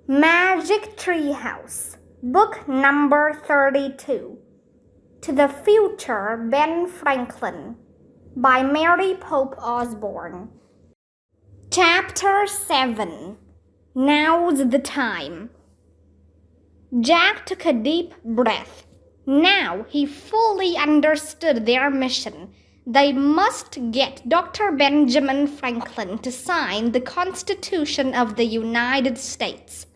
Magic Treehouse, Book Number 32, To the Future Ben Franklin, by Mary Pope Osborne. Chapter 7, Now's the Time. Jack took a deep breath. Now he fully understood their mission. They must get Dr. Benjamin Franklin to sign the Constitution of the United States.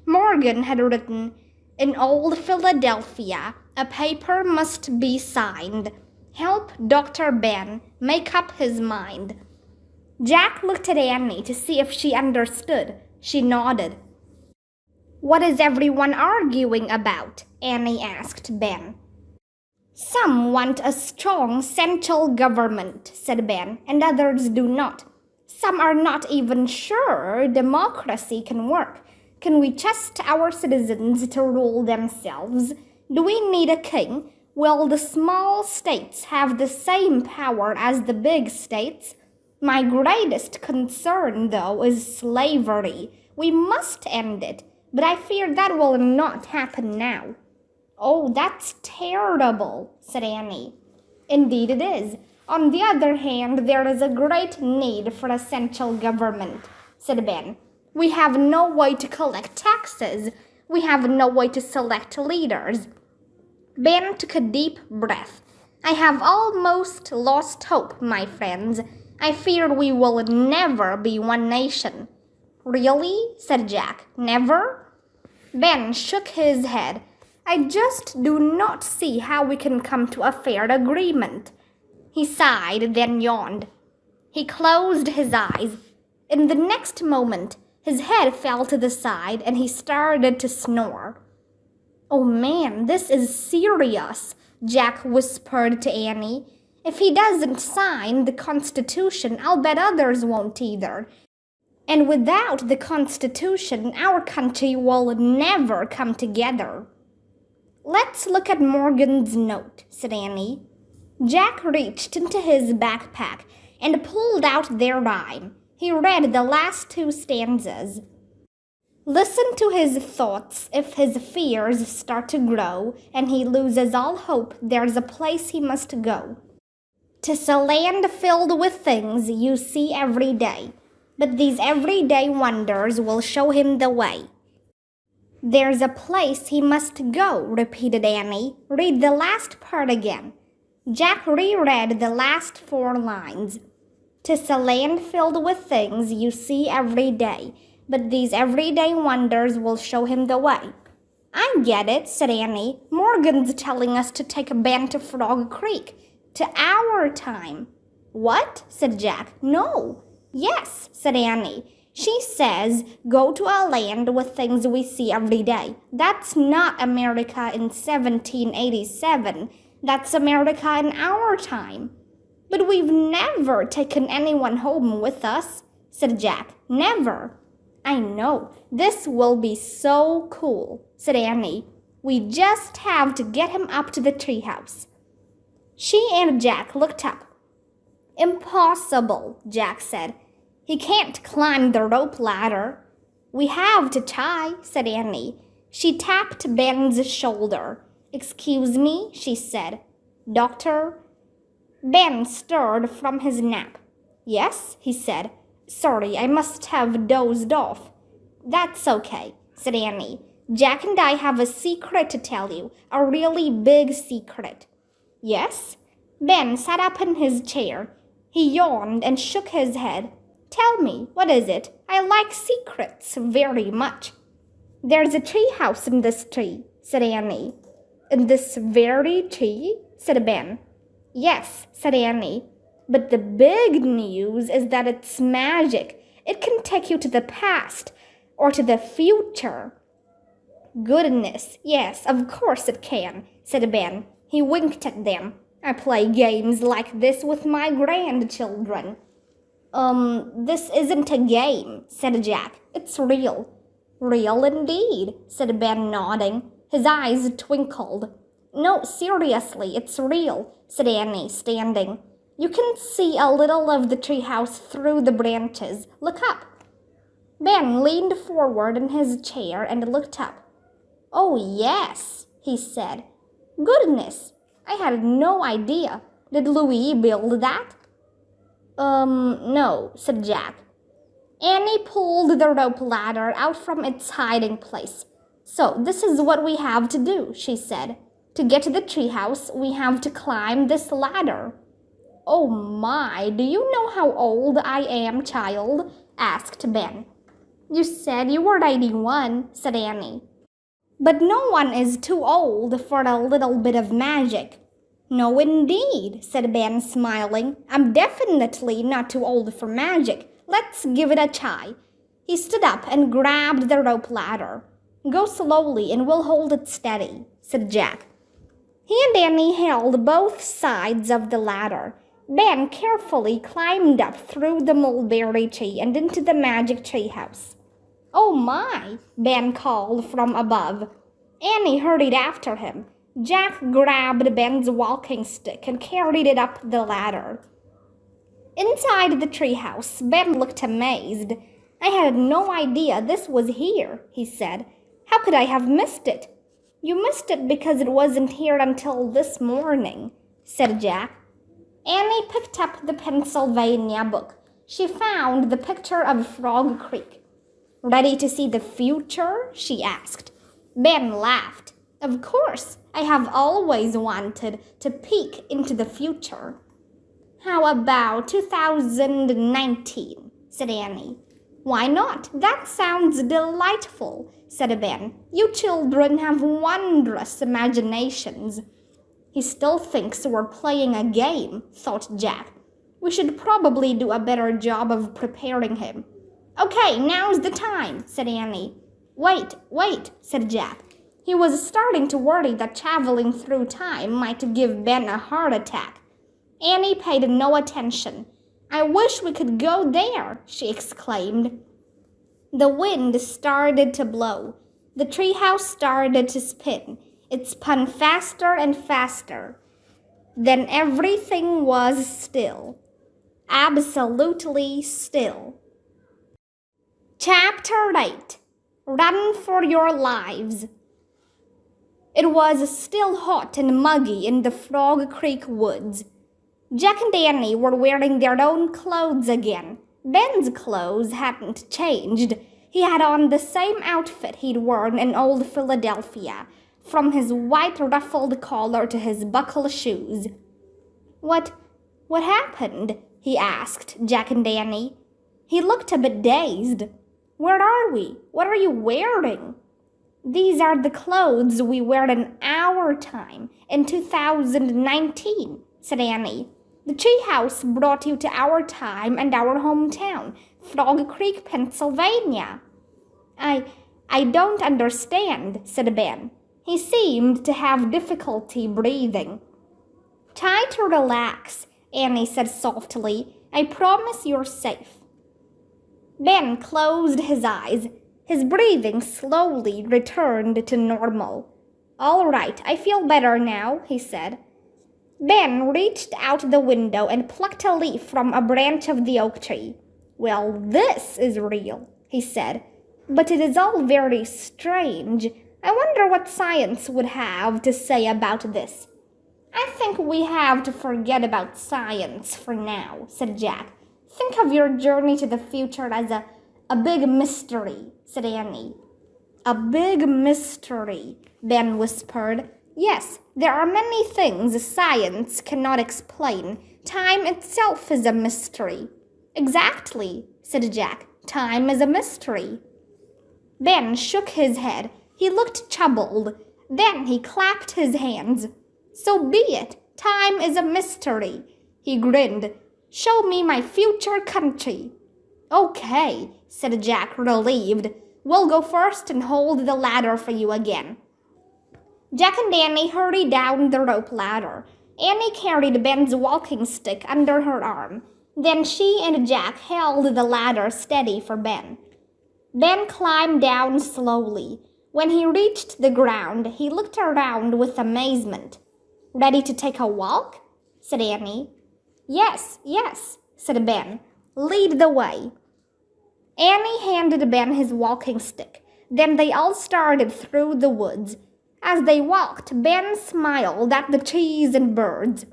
Morgan had written, "In old Philadelphia, a paper must be signed. Help Dr. Ben make up his mind." Jack looked at Annie to see if she understood. She nodded. "What is everyone arguing about?" Annie asked Ben. "Some want a strong central government," said Ben, "and others do not. Some are not even sure democracy can work. Can we trust our citizens to rule themselves? Do we need a king? Will the small states have the same power as the big states? My greatest concern, though, is slavery. We must end it, but I fear that will not happen now." "Oh, that's terrible," said Annie. "Indeed it is. On the other hand, there is a great need for a central government," said Ben. "We have no way to collect taxes. We have no way to select leaders." Ben took a deep breath. "I have almost lost hope, my friends. I fear we will never be one nation." "Really?" said Jack. "Never?" Ben shook his head. "I just do not see how we can come to a fair agreement." He sighed, then yawned. He closed his eyes. In the next moment, his head fell to the side and he started to snore. "Oh man, this is serious," Jack whispered to Annie. "If he doesn't sign the Constitution, I'll bet others won't either. And without the Constitution, our country will never come together." "Let's look at Morgan's note," said Annie. Jack reached into his backpack and pulled out their rhyme. He read the last two stanzas. "Listen to his thoughts if his fears start to grow, and he loses all hope, there's a place he must go. 'Tis a land filled with things you see every day, but these everyday wonders will show him the way." "There's a place he must go," repeated Annie. "Read the last part again." Jack reread the last 4 lines. "'Tis a land filled with things you see every day, but these everyday wonders will show him the way." "I get it," said Annie. "Morgan's telling us to take Ben to Frog Creek, to our time." "What?" said Jack. "No." "Yes," said Annie. "She says, go to a land with things we see every day. That's not America in 1787. That's America in our time." "But we've never taken anyone home with us," said Jack. "Never." "I know. This will be so cool," said Annie. "We just have to get him up to the treehouse." She and Jack looked up. "Impossible," Jack said. "He can't climb the rope ladder." "We have to try," said Annie. She tapped Ben's shoulder. "Excuse me," she said. "Doctor?" Ben stirred from his nap. "Yes," he said. "Sorry, I must have dozed off." "That's okay," said Annie. "Jack and I have a secret to tell you, a really big secret." "Yes?" Ben sat up in his chair. He yawned and shook his head. "Tell me, what is it? I like secrets very much." "There's a tree house in this tree," said Annie. "In this very tree?" said Ben. "Yes," said Annie. "But the big news is that it's magic. It can take you to the past or to the future." "Goodness, yes, of course it can," said Ben. He winked at them. "I play games like this with my grandchildren." This isn't a game," said Jack. "It's real." "Real indeed," said Ben, nodding. His eyes twinkled. "No, seriously, it's real," said Annie, standing. "You can see a little of the treehouse through the branches. Look up." Ben leaned forward in his chair and looked up. "Oh, yes," he said. "Goodness, I had no idea. Did Louis build that?" No," said Jack. Annie pulled the rope ladder out from its hiding place. "So this is what we have to do," she said. "To get to the treehouse, we have to climb this ladder." "Oh my, do you know how old I am, child?" asked Ben. "You said you were 81, said Annie. "But no one is too old for a little bit of magic." "No, indeed," said Ben, smiling. "I'm definitely not too old for magic. Let's give it a try." He stood up and grabbed the rope ladder. "Go slowly and we'll hold it steady," said Jack. He and Annie held both sides of the ladder. Ben carefully climbed up through the mulberry tree and into the magic treehouse. "Oh my!" Ben called from above. Annie hurried after him. Jack grabbed Ben's walking stick and carried it up the ladder. Inside the treehouse, Ben looked amazed. "I had no idea this was here," he said. "How could I have missed it?" "You missed it because it wasn't here until this morning," said Jack. Annie picked up the Pennsylvania book. She found the picture of Frog Creek. "Ready to see the future?" she asked. Ben laughed. "Of course, I have always wanted to peek into the future." "How about 2019? said Annie. "Why not? That sounds delightful," said Ben. "You children have wondrous imaginations." "He still thinks we're playing a game," thought Jack. "We should probably do a better job of preparing him." "Okay, now's the time," said Annie. Wait, said Jack. He was starting to worry that traveling through time might give Ben a heart attack. Annie paid no attention. "I wish we could go there," she exclaimed. The wind started to blow. The treehouse started to spin. It spun faster and faster. Then everything was still. Absolutely still. Chapter 8. Run for your lives. It was still hot and muggy in the Frog Creek woods. Jack and Annie were wearing their own clothes again. Ben's clothes hadn't changed. He had on the same outfit he'd worn in old Philadelphia, from his white ruffled collar to his buckle shoes. What happened?" he asked Jack and Annie. He looked a bit dazed. "Where are we? What are you wearing?" "These are the clothes we wear in our time, in 2019, said Annie. "The treehouse brought you to our time and our hometown, Frog Creek, Pennsylvania." I don't understand," said Ben. He seemed to have difficulty breathing. "Try to relax," Annie said softly. "I promise you're safe." Ben closed his eyes. His breathing slowly returned to normal. "All right, I feel better now," he said. Ben reached out the window and plucked a leaf from a branch of the oak tree. "Well, this is real," he said. "But it is all very strange. I wonder what science would have to say about this." "I think we have to forget about science for now," said Jack. "Think of your journey to the future as a big mystery," said Annie. "A big mystery," Ben whispered. "Yes, there are many things science cannot explain. Time itself is a mystery." "Exactly," said Jack. "Time is a mystery." Ben shook his head. He looked troubled. Then he clapped his hands. "So be it. Time is a mystery." He grinned. "Show me my future country." "Okay," said Jack, relieved. "We'll go first and hold the ladder for you again." Jack and Annie hurried down the rope ladder. Annie carried Ben's walking stick under her arm. Then she and Jack held the ladder steady for Ben. Ben climbed down slowly. When he reached the ground, he looked around with amazement. "Ready to take a walk?" said Annie. Yes, said Ben. "Lead the way." Annie handed Ben his walking stick. Then they all started through the woods. As they walked, Ben smiled at the trees and birds.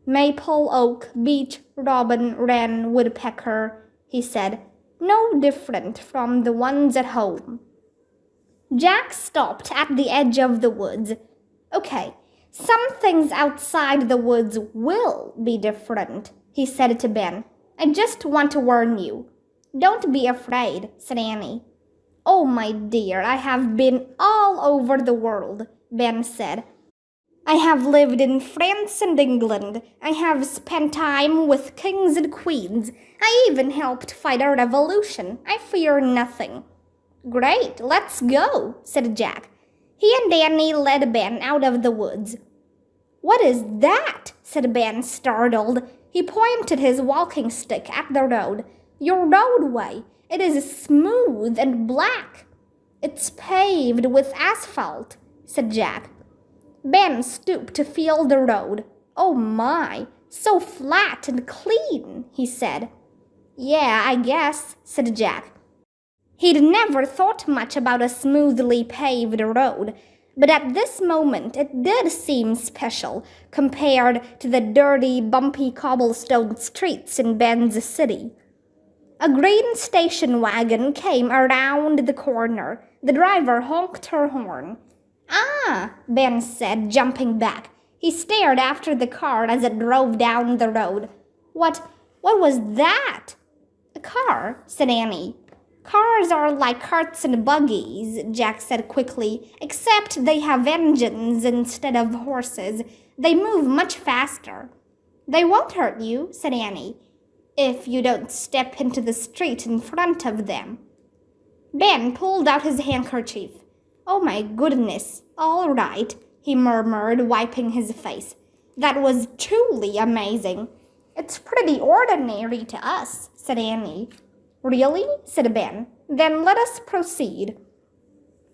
Maple, oak, beech, robin, wren, woodpecker, he said, no different from the ones at home. Jack stopped at the edge of the woods. Okay, some things outside the woods will be different, he said to Ben. I just want to warn you. Don't be afraid, said Annie. Oh, my dear, I have been all over the world, Ben said. I have lived in France and England. I have spent time with kings and queens. I even helped fight a revolution. I fear nothing. Great, let's go, said Jack. He and Annie led Ben out of the woods. What is that? Said Ben, startled. He pointed his walking stick at the road. Your roadway. It is smooth and black. It's paved with asphalt, said Jack. Ben stooped to feel the road. Oh my, so flat and clean, he said. Yeah, I guess, said Jack. He'd never thought much about a smoothly paved road, but at this moment it did seem special compared to the dirty, bumpy cobblestone streets in Ben's city. A green station wagon came around the corner. The driver honked her horn. Ah, Ben said, jumping back. He stared after the car as it drove down the road. What was that? A car, said Annie. Cars are like carts and buggies, Jack said quickly, except they have engines instead of horses. They move much faster. They won't hurt you, said Annie, if you don't step into the street in front of them. Ben pulled out his handkerchief. Oh my goodness, all right, he murmured, wiping his face. That was truly amazing. It's pretty ordinary to us, said Annie. Really? Said Ben. Then let us proceed.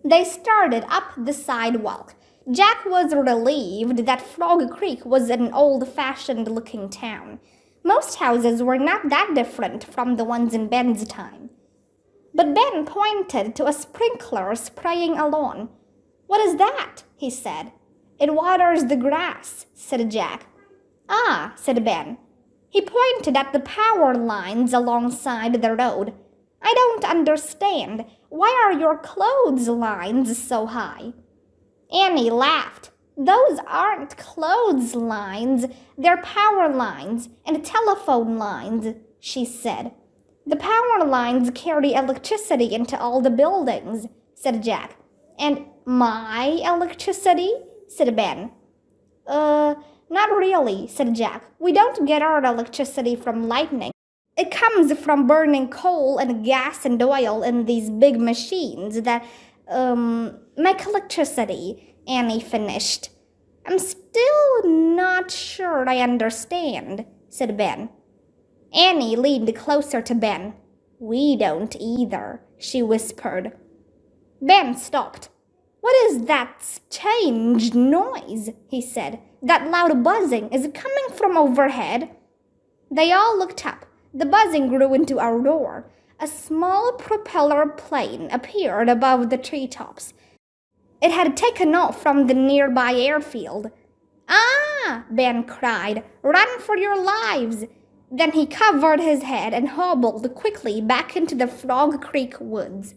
They started up the sidewalk. Jack was relieved that Frog Creek was an old-fashioned looking town. Most houses were not that different from the ones in Ben's time. But Ben pointed to a sprinkler spraying a lawn. What is that? He said. It waters the grass, said Jack. Ah, said Ben. He pointed at the power lines alongside the road. I don't understand. Why are your clotheslines so high? Annie laughed. Those aren't clotheslines. They're power lines and telephone lines, she said. The power lines carry electricity into all the buildings, said Jack. And my electricity? Said Ben. Not really, said Jack. We don't get our electricity from lightning. It comes from burning coal and gas and oil in these big machines that, make electricity, Annie finished. I'm still not sure I understand, said Ben. Annie leaned closer to Ben. We don't either, she whispered. Ben stopped. What is that strange noise? He said. That loud buzzing, is it coming from overhead? They all looked up. The buzzing grew into a roar. A small propeller plane appeared above the treetops. It had taken off from the nearby airfield. Ah! Ben cried. Run for your lives! Then he covered his head and hobbled quickly back into the Frog Creek woods.